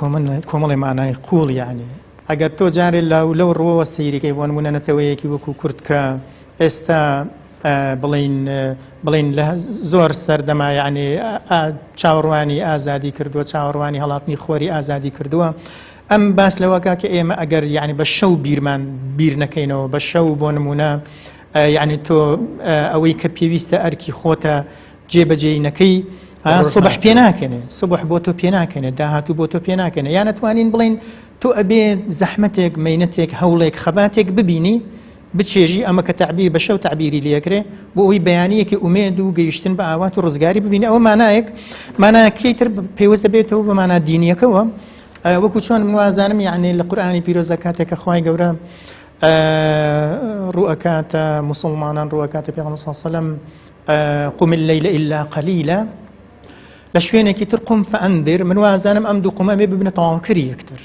کۆمەڵی مانای قوڵ، یعنی ئەگەر تۆ جارێ لەو ڕۆوە سەیریکەی بۆ نمونە نەتەوەیەکی وەکو کورد کە ئێستا بڵین لە زۆر سەردەما یعنی چاوەڕوانی ئازادی کردووە، چاوەڕوانی هەڵاتنی خۆری ئازادی کردووە، ئەم باس لەوەکە کە ئێمە ئەگەر یعنی بە شەو بیرمان بیر نەکەینەوە، بە شەو بۆ نمونە یعنی تۆ ئەوەی کە پێویستە ئەرکی خۆتە جێبەجێی نەکەی سوبح پێ ناکەنێ، سوبح بۆ تۆ پێ ناکەنێ، داهاتوو بۆ تۆ پێ ناکەنێ، یان نەتوانین بڵین تۆ ئەبێ زەحمەتێک مەینەتێک هەوڵێک خەباتێک ببینی بچێژی، ئەمە کە تعبیر بە شەو تعبیری لەکرێ بۆ ئەوی بەیانیەکی ئومێد و گەیشتن بە ئاوات و ڕزگاری ببینی. ئەوە مانایەکەی تر پێوەست دەبێتەوە بە مانا دینیەکەوە، وەکو چۆن من وازانم یعنی لە قورئانی پیرۆزە کاتێک کە خوای گەورە ڕوئەکاتە موسڵمانان ڕوئەکاتە پێغەمبەر صلی الله علیه و سلم قم الليل إلا قليلا لە شوێنێکی تر قم فأنذر، من وازانم ئەم دوو قومە بێ ببنە تەواوکری یەکتر،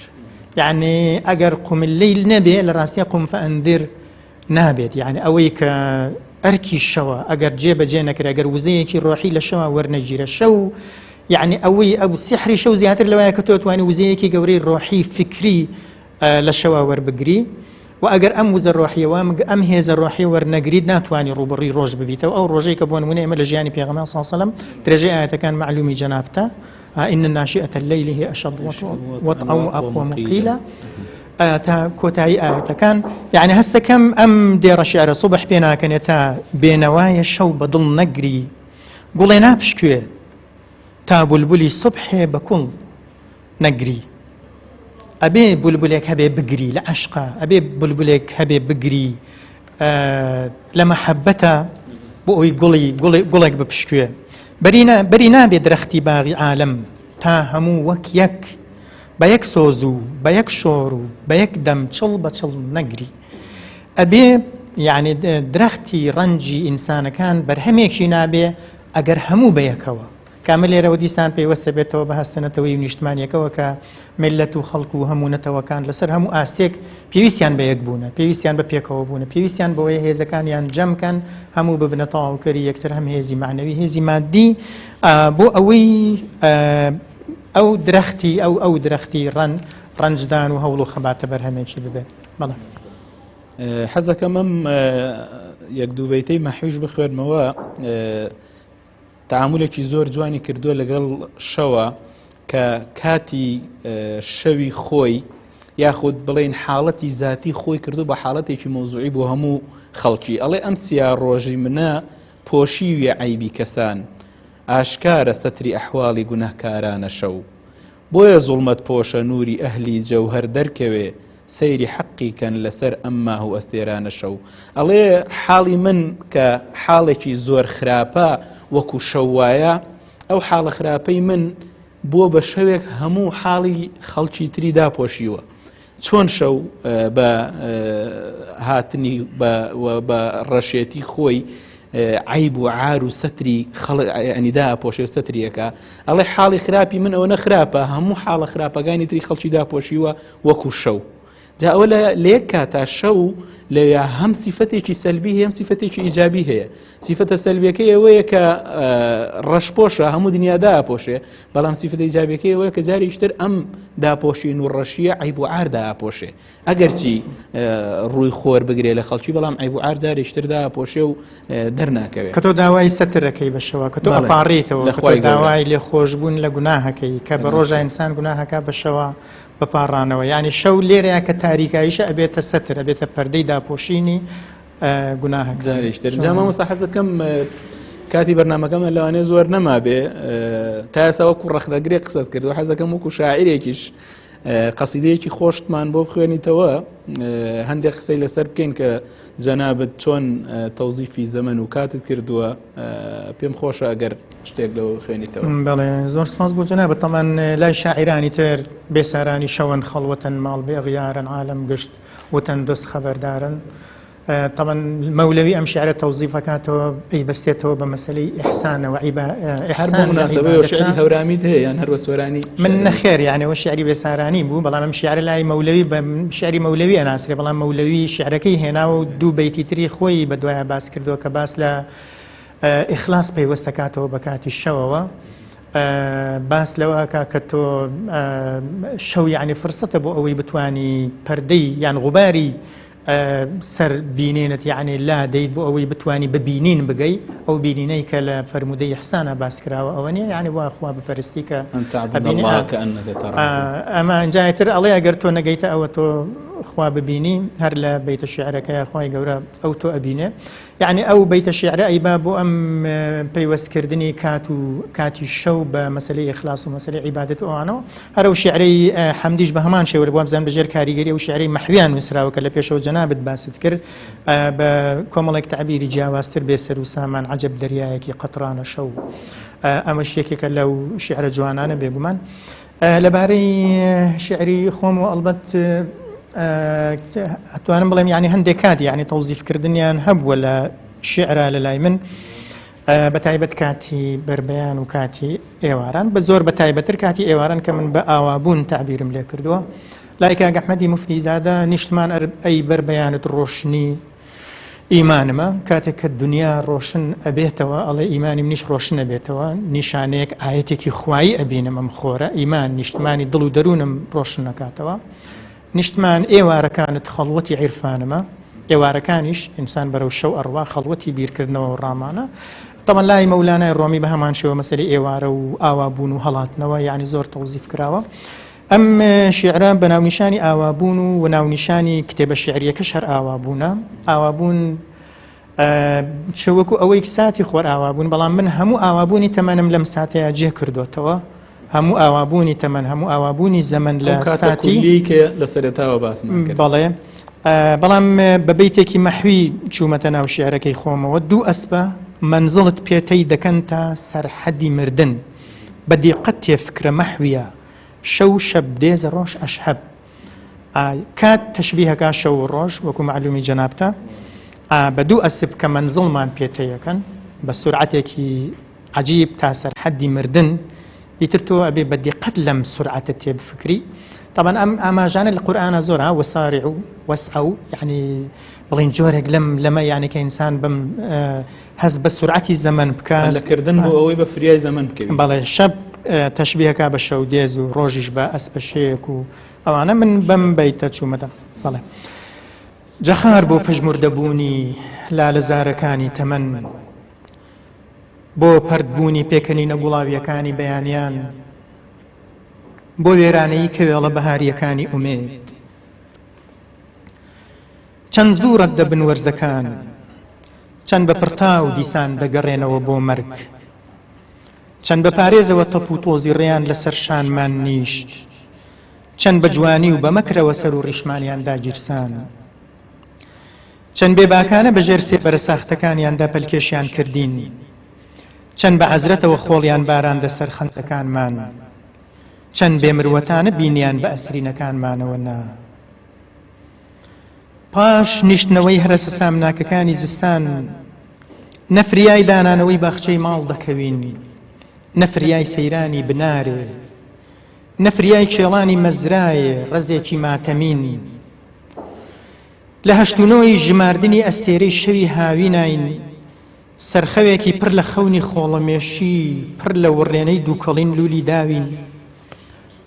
یعنی ئەگەر قم الليل نەبێ لە ڕاستیە قم فأنذر نابێت، یعنی ئەوەی کە ئەرکی شەوە ئەگەر جێبەجێ نەکرێ، ئەگەر وزەیەکی ڕۆحی لە شەوە وەرنەگیرە، شەو یعنی ئەو سحری شەو زیاتر لەوەیە کە تۆ توانی وزەیەکی گەورەی ڕۆحی فکری لە شەوە وەربگری، و ئەگەر ئەم وزە ڕۆحیەوە ئەم هێزە ڕۆحی وەرنەگریت ناتوانانی ڕوبڕی ڕۆژ ببیتەوە. ئەو ڕۆژەی کە بۆ نمونە ئێمە لە ژیانی پێغەمبەر صلی الله علیه و سلم درێژەی ئاەتەکان معلومی جەنابتە إن ناشئة الليل هي أشد وطئا وأقوم قيلا تا کۆتایی ئاەتەکان، یعنی هەستەکەم ئەم دێڕە شیعرە سوبح پێ ناکەنێ تا بێنەوایە شەو بەدڵ نەگری، گوڵێ ناپشکوێ تا بولبولی سوبحێ بەکوڵ نەگری. ئەبێ بولبولێک هەبێ بگری لە عەشقا، ئەبێ بولبولێک هەبێ بگری لە مەحەبەتە بۆ ئەوی گوڵێک بپشکوێ. بەری نابێ درەختی باغی عالم تا هەموو وەک یەک بە یەک سۆز و بە یەک شۆڕ و بە یەک دەم چڵ بە چڵ نەگری. ئەبێ یعنی درەختی ڕەنجی ئینسانەکان بەرهەمێکی نابێ ئەگەر هەموو بە یەکەوە. کامل لێرەوە دیسان پێوەستە بێتەوە بە هەستنەتەوەی نیشتمانیەکەوە کە ملت و خەڵک و هەموو نەتەوەکان لەسەر هەموو ئاستێک پێویستیان بە یەک بوونە، پێویستیان بە پێکەوە بوونە، پێویستیان بەوەی هێزەکانیان جەمکەن هەموو ببنە تەواوکەری یەکتر، هەم هێزی معنەوی هێزی مادی، بۆ ئەوەی ئەو درەختی ڕەنجدان و هەوڵ و خەباتە بەرهەمێکی ببێت. بەڵێ حەزەکەم ئەم یەک دوو بەیتەی مەحویش بخوێنمەوە، تعاملێکی زۆر جوانی کردووە لەگەڵ شەوە کە کاتی شەوی خۆی یاخود بڵێن حاڵەتی ذاتی خۆی کردو بە حاڵەتێکی مۆزوعی بۆ هەموو خەڵکی. ئەڵێ ئەم سیا ڕۆژی منە پۆشیویە عیبی کەسان، ئاشکارە سەتری ئەحواڵی گونەهکارانە شەو، بۆیە زوڵمەت پۆشە نووری ئەهلی جەوهەر دەرکەوێ، سەیری حەقیکەن لەسەر ئەمماه و ئەستێرانە شەو. ئەڵێ حاڵی من کە حاڵێکی زۆر خراپە وەکو شەوایە، ئەو حاڵە خراپەی من بۆ بە شەوێک هەموو حاڵی خەڵکی تری داپۆشیوە، چۆن شەو بە هاتنی بە ڕەشێتی خۆی عیب و عار و سەتری ئەنیدا پۆشێ و سەتریەکە ئەڵێ حاڵی خراپی من ئەوە نەخراپە هەموو حاڵە خراپەکانی تری خەڵکی داپۆشیوە وەکو شەو جا ئەوە لە یەک کاتا شەو لە هەم سیفەتێکی سەلبی هەیە هەم سیفەتێکی ئیجابی هەیە سیفەتە سەلبیەکەی ئەوەیە کە ڕەشپۆشە هەموو دنیا داپۆشێ بەڵام سیفەتە ئیجابیەکەی ئەوەیە کە جارێکتر ئەم داپۆشین و ڕەشیە عیب و عار داپۆشێ ئەگەرچی ڕووی خۆر بگرێ لە خەڵکی بەڵام عیب و عار جارێکتر داپۆشێ و دەرناکەوێت کە تۆ داوای سەترەکەی بەشەوە کە تۆ ئەپارڕیتەوە کە داوای لێ خۆشبوون لە گوناهەکەی کە بە ڕۆژە ئینسان گوناهەکە بەشەوە بپارڕانەوە ینی شەو لێرەیە کە تاریکاییشە ئەبێتە سەتر ئەبێتە پەردەی داپۆشینی گوناهەکە جارێکتر جامامۆستا حەزەکەم کاتی بەرنامەکەمە لەوانێ زۆر نەما بێ تا ئێستا وەکو ڕەخنەگرێ قسەت کردو حەزەکەم وەکو شاعیرێکیش قەسیدەیەکی خۆشتمان بۆ بخوێنیتەوە هەندێک قسەی لەسەر بکەین کە جەنابەت چۆن تەوزیفی زەمن و کاتت کردووە پێم خۆشە ئەگەر شتێک لەوە خوێنیتەوە. بەڵێ زۆر سپاس بۆ جەنابەت تەمان لای شاعیرانی تر بێسارانی شەون خەڵوەتن ماڵ بێ غیارن عالم گشت وتن دەست خەبەردارن طبعا مولوي أم شعر توظيف كاتو أي بستيتو بمسألة إحسان إحسان مناسبة وشعري هورامي ده يعني هرب سوراني من خير يعني وشعري بساراني بو بلا من شعر لا مولوي بشعري مولوي أنا أسري بلا مولوي شعركي هنا ودو بيتي تاريخ خوي بدوها باس كردو كباس لا إخلاص بيوستكاتو بكاتي الشواوة باس لو كاتو شو يعني فرصة بو أوي بتواني بردي يعني غباري سر بینێنت یعنی لا دەیت بۆ ئەوەی بتوانی ببینین بگەی ئەو بینینەی کە لە فەرمودەی ئیحسانە باس کراوە ئەوە نیە یعنی وا خوا بپەرستی کە ئەمە ئەنجایتر ئەڵێ ئەگەر تۆ نەگەیتە ئەوە تۆ خوا ببینی هەر لە بەیتە شیعرەکەی خوای گەورە ئەو تۆ ئەبینێ یعنی ئەو بەیتە شیعرە ئەیبا بۆ ئەم پەیوەستکردنی کاتی شەو بە مەسەلەی ئیخلاص و مەسەلەی عیبادەت و ئەوانەوە هەر ئەو شیعرەی حەمدیش بە هەمان شێوە بۆ بزانام بەژێر کاریگەری ئەو شیعرەی مەحویان نووسراوە کە لە پێشەوە جەنابەت باست کرد بە کۆمەڵێک تعبیری جیاوازتر بێسەر و سامان عەجەب دەریایەکی قەترانە شەو ئەمەش یەکێکە لەو شیعرە جوانانە بێگومان لەبارەی شیعری خۆم و ئەڵبەت ئەتوانم بڵێم یعنی هەندێک کات یعنی تەوزیفکردنیان هەبووە لە شیعرە لە لای من بەتایبەت کاتی بربەیان و کاتی ئێواران بە زۆر بەتایبەتر کاتی ئێواران کە من بە ئاوابوون تعبیرم لێ کردووە لای کاک ئەحمەدی موفتی زادە نیشتمان ئەی بربەیانت ڕۆشنی ئیمانمە کاتێک کە دنیا ڕۆشن ئەبێتەوە ئەڵێ ئیمانی منیش ڕۆشن ئەبێتەوە نیشانەیەک ئاەتێکی خوایی ئەبینم ئەم خۆرە ئیمان نیشتمانی دڵ و دەروونم ڕۆشن نەکاتەوە نیشتمان ئێوارەکانت خەڵوەتی عیرفانمە ئێوارەکانیش ئینسان بەرەو شەو ئەڕوا خەڵوەتی بیرکردنەوە و ڕامانە تەمان لای مەولانای ڕۆمی بە هەمان شێوە مەسەلەی ئێوارە و ئاوابوون و هەڵاتنەوە یعنی زۆر تەوزیف کراوە ئەم شیعرە بە ناونیشانی ئاوابوون و ناونیشانی کتێبە شیعریەکەش هەر ئاوابوونە ئاوابوون شەوەکو ئەوەی ساتی خۆر ئاوابوون بەڵام من هەموو ئاوابوونی تەمەنم لەم ساتەیە جێ کردوتەوە هەموو ئاوابوونی تەمەن هەموو ئاوابوونی زەمن لە ساتی لە سەرەتاوە باسمان کرد بەڵێ بەڵام بە بەیتێکی مەحوی چوومەتە ناو شیعرەکەی خۆمەوە دوو ئەسپە منزڵت پێتەی دەکەن تا سەرحەدی مردن بە دیقەت تێفکرە مەحویە شەو شەب دێزە ڕۆژ ئەشهەب کات تەشبیهەکە شەو و ڕۆژ وەکو معلومی جەنابتە بە دوو ئەسپ کە منزڵمان پێتەیەکەن بە سورعەتێکی عەجیب تا سەرحەدی مردن ئیتر تۆ ئەبێ بە دیقەت لەم سورعەتە تێبفکری طبعا ئەم ئاماژانە لە قورئانە زۆرە وەسارعوا وەسعوا یعنی بڵین جۆرێک لەمە یعنی کە ئینسان بم هەز بە سورعەتی زەمن بکات لەکردن بۆ ئەوەی بە فریای زەمن بکەوێت بەڵێ شەب تەشبیهەکە بە شەو دێز و ڕۆژیش بە ئەسپە شەیەک و ئەوانە من بەم بەیتە چوومەتە بەڵێ جەخار بۆ پژمردەبوونی لالەزارەکانی تەمەن بۆ پەردبوونی پێکەنینە گوڵاویەکانی بەیانیان بۆ وێرانەی کەوێڵە بەهاریەکانی ئومێد چەند زوورت دەبن وەرزەکان چەند بە پڕتا و دیسان دەگەڕێنەوە بۆ مەرگ چەند بە پارێزەوە تەپ و تۆزی ڕێیان لەسەر شانمان نیشت چەند بە جوانی و بە مەکرەوە سەر و ڕیشمانیاندا گیرسان چەند بێباکانە بەژێر سێبەرە ساختەکانیاندا پەلکێشیان کردین چەند بە عەزرەتەوە خۆڵیان باراندە سەر خەندەکانمان چەند بێمروەتانە بینیان بە ئەسرینەکانمانەوە نا پاش نیشتنەوەی هەرەسە سامناکەکانی زستان نەفریای دانانەوەی باخچەی ماڵ دەکەوین، نەفریای سەیرانی بنارێ، نەفریای کێڵانی مەزرایە ڕزێکی ماتەمین، لە هەشتونەوەی ژماردنی ئەستێرەی شەوی هاویناین، سەرخەوێکی پڕ لە خەونی خۆڵەمێشی پڕ لە وڕێنەی دووکەڵین لولی داوین،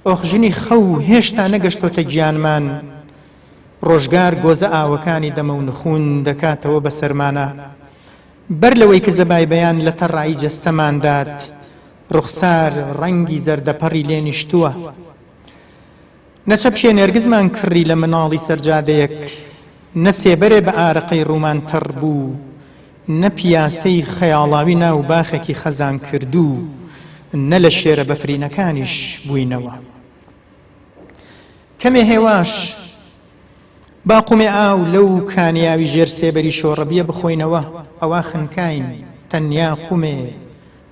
ئۆخژنی خەو هێشتا نەگەشتۆتە گیانمان، ڕۆژگار گۆزە ئاوەکانی دەمە و نخون دەکاتەوە بە سەرمانە، بەر لەوەی کە زەبای بەیان لە تەڕایی جەستەماندات، ڕوخسار ڕەنگی زەردەپەڕی لێ نیشتووە، نەچەپشێ نێرگزمان کڕی لە مناڵی سەرجادەیەک، نە سێبەرێ بە ئارەقەی ڕوومان تەڕ بوو، نە پیاسەی خەیاڵاوی ناو باخێکی خەزان کردوو، نە لە شێرە بەفرینەکانیش بووینەوە. کەمێ هێواش با قومێ ئاو لەو کانیاوی ژێر سێبەری شۆڕەبیە بخۆینەوە، ئەوا خنکاین تەنیا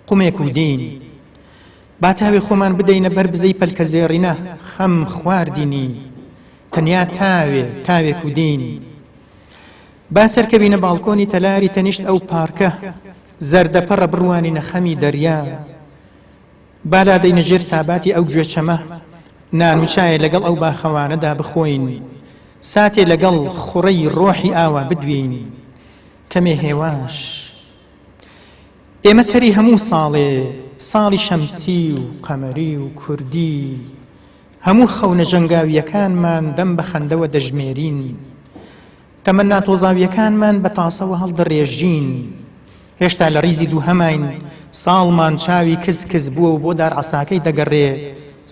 قومێک و دین، با تاوی خۆمان بدەینە بەر بزەی پەلکە زێڕینە، خەم خواردینی تەنیا تاوێک و دین، با سەرکەوینە باڵکۆنی تەلاری تەنیشت ئەو پارکە، زەردەپەڕە بڕوانی نەخەمی دەریا، با لادەینە ژێر ساباتی ئەو گوێچەمە، نان و چایە لەگەڵ ئەو باخەوانەدا بخۆین، ساتێ لەگەڵ خوڕەی ڕۆحی ئاوا بدوین. کەمێ هێواش ئێمە سەری هەموو ساڵی شەمسی و قەمەری و کوردی، هەموو خەونە ژەنگاویەکانمان دەم بە خەندەوە دەژمێرین، تەمەنا تۆزاویەکانمان بە تاسەوە هەڵدەڕێژین، هێشتا لە ڕیزی دوو هەماین، ساڵمان چاوی کز بووە و بۆ دار عەساکەی دەگەڕێ،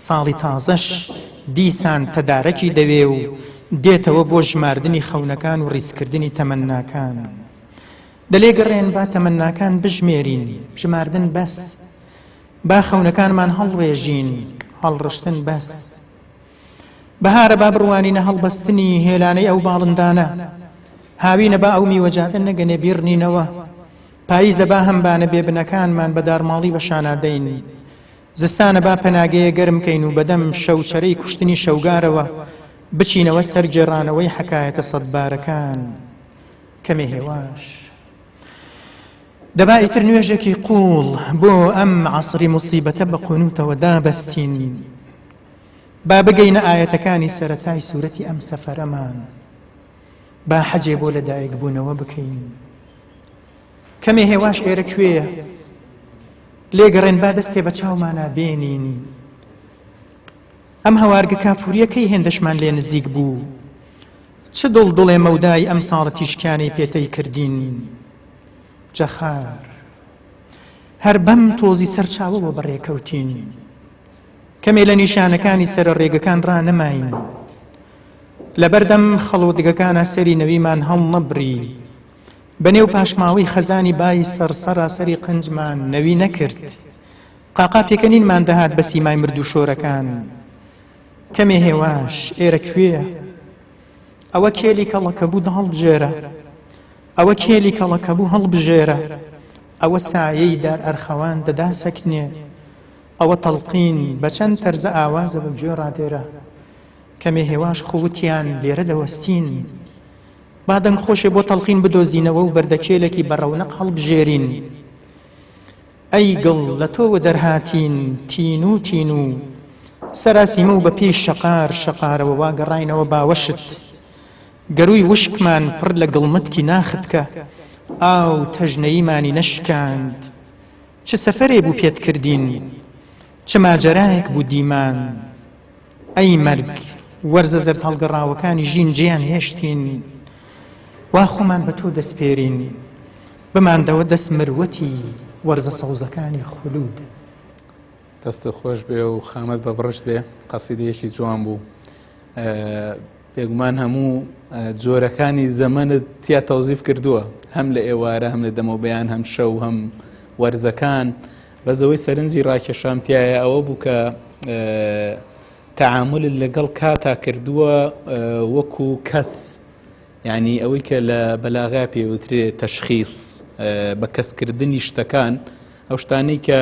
ساڵی تازەش دیسان تەدارەکی دەوێ و دێتەوە بۆ ژماردنی خەونەکان و ڕیزکردنی تەمەناکان. دەلێ گەڕێن با تەمەناکان بژمێرین، ژماردن بەس، با خەونەکانمان هەڵڕێژین، هەڵڕشتن بەس. بەهارە با بڕوانینە هەڵبەستنی هێلانەی ئەو باڵندانە، هاوینە با ئەو میوەجاتە نەگەنێ بیڕنینەوە، پاییزە با هەمبانە بێبنەکانمان بە دارماڵی بەشانادەین، زستانە با پەناگەیە گەرمکەین و بەدەم شەوچەرەی کوشتنی شەوگارەوە بچینەوە سەر جێڕانەوەی حەکایەتە سەدبارەکان. کەمێ هێواش دەبا ئیتر نوێژێکی قوڵ بۆ ئەم عەسری موسیبەتە بە قونوتەوە دابەستین، با بگەینە ئایەتەکانی سەرەتای سوورەتی ئەم سەفەرەمان، با حەجێ بۆ لەدایک بوونەوە بکەین. کەمێ هێواش ئێرە کوێیە؟ لێگەڕێن با دەستێ بە چاومانە بێنین، ئەم هەوارگە کافوریەکەی هێندەشمان لێ نزیک بوو، چ دڵێ مەودای ئەم ساڵە تیشکانەی پێتەی کردین، جەخار هەر بەم تۆزی سەرچاوەوە بەڕێکەوتین، کەمێ لە نیشانەکانی سەرە ڕێگەکان ڕانەماین، لەبەردەم خەڵۆدگەکانە سەری نەویمان هەڵ نەبڕی، بەنێو پاشماوەی خەزانی بای سەرسەری قنجمان نەوی نەکرد، قاقا پێکەنینمان دەهات بە سیمای مرد و شۆرەکان. کەمێ هێواش ئێرە کوێیە؟ ئەوە کێلی کەڵەکە بوو هەڵبژێرە، ئەوە کێلی کەڵەکە بوو هەڵبژێرە، ئەوە سایەی دار ئەرخەوان دەدا سەکنێ، ئەوە تەڵقین بە چەند تەرزە ئاوازە بەبجێ ڕادێرە. کەمێ هێواش خوتیان لێرە دەوەستین، با دەنگ خۆشێ بۆ تەڵقین بدۆزینەوە و بەردەکێلێکی بەڕەونەق هەڵبژێرین. ئەی گڵ لە تۆوە دەرهاتین تین و سەراسیمە و بە پێی شەقارەوە واگەڕاینەوە باوەشت، گەرووی وشکمان پڕ لە گڵمتکی ناختکە، ئاو تەژنەییمانی نەشکاند، چ سەفەرێ بوو پێت کردین، چ ماجەرایەک بوو دیمان. ئەی مەرگ وەرزە زەرد هەڵگەڕاوەکانی ژین جیان هێشتین، وا خۆمان بە تۆ دەسپێرین، بماندەوە دەست مروەتی وەرزە سەوزەکانی خولود. دەستە خۆش بێ و خامەت بە بڕشت بێ، قەسیدەیەکی جوان بوو. بێگومان هەموو جۆرەکانی زەمەنت تیا تەوزیف کردووە، هەم لە ئێوارە هەم لە دەمەوبەیان هەم شەو هەم وەرزەکان. بەزەوەی سەرنجی ڕاکێشامتیایە ئەوە بوو کە تەعامل لەگەڵ کاتا کردووە وەکو کەس، یعنی ئەوەی کە لە بەلاغا پێوترێ تەشخیص بە کەسکردنی شتەکان، ئەو شتانەی کە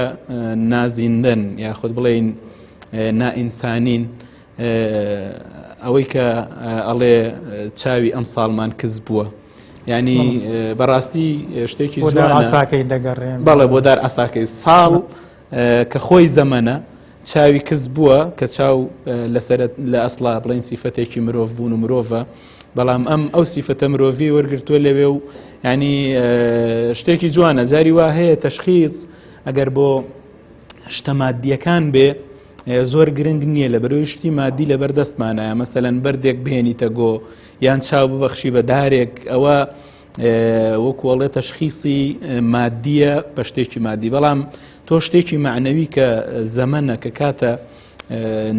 نازیندن یاخود بڵێین نائینسانین، ئەوەی کە ئەڵێ چاوی ئەم ساڵمان کز بووە ینی بەڕاستی شتێکی ئاساکەی دەگەڕێن بەڵێ بۆ دار ئاساکەی ساڵ کە خۆی زەمەنە چاوی کز بووە کە چاو لە ئەسڵا بڵین سیفەتێکی مرۆڤ بوون و مرۆڤە بەڵام ئەو سیفەتە مرۆڤی وەرگرتووە لەوێ و ینی شتێکی جوانە جاری وا هەیە تەشخیص ئەگەر بۆ شتە مادیەکان بێ زۆر گرنگ نییە لە بەرەوەی شتی مادی لە بەردەستمانایە مەسەلەن بەردێک بهێنیتە گۆ یان چاو ببەخشی بە دارێک ئەوە وەکوڵێ تەشخیصی مادیە بە شتێکی مادی بەڵام تۆ شتێکی معنەوی کە زەمەنە کە کاتە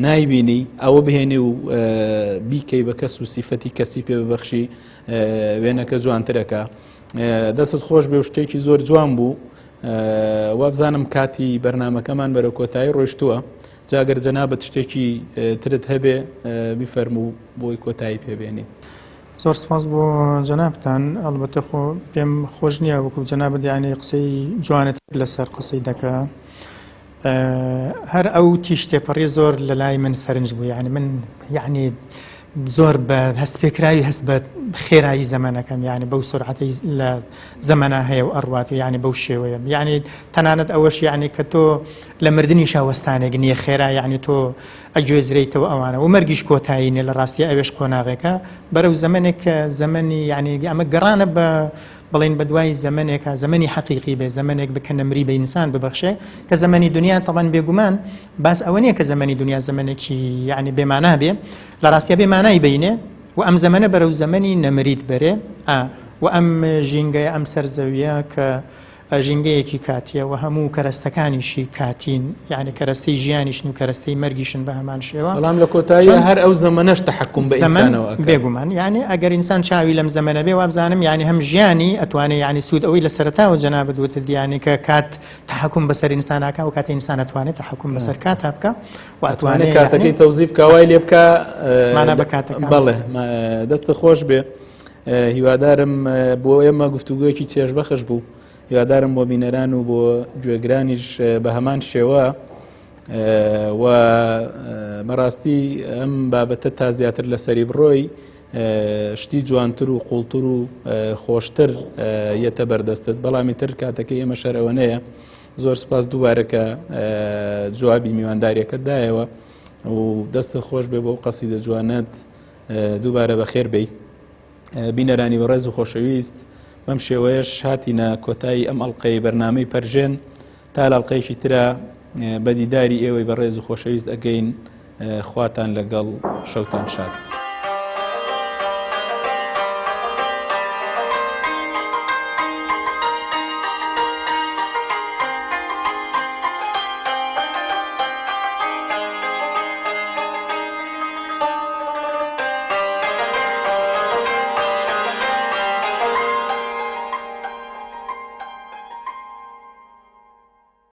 نایبینی ئەوە بهێنێ و بیکەی بە کەس و سیفەتی کەسی پێ ببەخشی وێنەکە جوانترەکە دەست خۆش بێ و شتێکی زۆر جوان بوو وابزانم کاتی بەرنامەکەمان بەرە کۆتایی ڕۆیشتووە جاگەر جەنابەت شتێکی ترت هەبێ بیفەرموو بۆی کۆتایی پێبێنێ زۆر سپاس بۆ جەنابتان ئەڵبەتە پێم خۆش نییە وەکو جەنابەت یعنی قسەی جوانت لەسەر قسەی دەکە هەر ئەو تیش تێپەڕی زۆر لە لای من سەرنج بوو یعنی من یعنی زۆر بە هەست پێکراوی هەست بە خێرایی زەمانەکەم یعنی بەو سرعەتی لە زەمانە هەیە و ئەڕوات و یعنی بەو شێوەیە یعنی تەنانەت ئەوەش یعنی کە تۆ لە مردنی شاوەستانێک نییە خێرا یعنی تۆ ئەگوێزرێتەوە ئەوانە و مەرگیش کۆتایی نیە لە ڕاستی ئەوێش قۆناغێکە بەرەو زەمانێک زەمەنی یعنی ئەمە گەڕانە بە بڵین بە دوای زەمانێکە زەمەنی حەقیقی بێ زەمانێک بکە نەمری بە ئینسان ببەخشێ کە زەمەنی دنیا تەڵەن بێگومان باس ئەوە نییە کە زەمەنی دنیا زەمانێکی یعنی بێمانە بێ لە ڕاستیە بێمانای بینێ و ئەم زەمانە بەرەو زەمەنی نەمریت بەرێ و ئەم ژینگەیە ئەم سەرزەویە کە ژینگەیەکی کاتیە و هەموو کەرەستەکانیشی کاتین یعنی کەرەستەی ژیانیشن و کەرەستەی مەرگیشن بە هەمان شێوە بەڵام لە کۆتاییە هەر ئەو زەمەنەش تەحەکوم بە ئینسانەوە بێگومان یعنی ئەگەر ئینسان چاوی لەم زەمەنە بێ وابزانم یعنی هەم ژیانی ئەتوانێت یعنی سوود ئەوەی لە سەرەتاوە جەنابەت وتت یعنی کە کات تەحەکوم بەسەر ئینساناکە و کاتە ئینسان ئەتوانێت تەحەکوم بەسەر کاتا بکە و ئەتوانێت کاتەکەی تەوزیف کاوای لێ بکە مانە بە کاتەکە بەڵێ دەستە خۆش بێ هیوادارم بۆ ئێمە گفتوگویەکی چێژبەخش بوو هیوادارم بۆ بینەران و بۆ گوێگرانیش بە هەمان شێوە و بەڕاستی ئەم بابەتە تا زیاتر لەسەری بڕۆی شتی جوانتر و قوڵتر و خۆشتر یەتە بەردەستت بەڵامی تر کاتەکەی ئێمە شەرەوەنەیە زۆر سپاس دووبارەکە جوابی میوانداریەکەت دایەوە و دەستە خۆش بێ بۆ قەسیدە جوانەت دووبارە بەخێر بێی بینەرانی بەڕێز و خۆشەویست بەم شێوەیەش هاتینە کۆتایی ئەم ئەڵقەی بەرنامەی پەرژێن تا ئەڵقەیەکی ترە بە دیداری ئێوەی بەڕێز و خۆشەویست ئەگەین خواتان لەگەڵ شەوتان شاد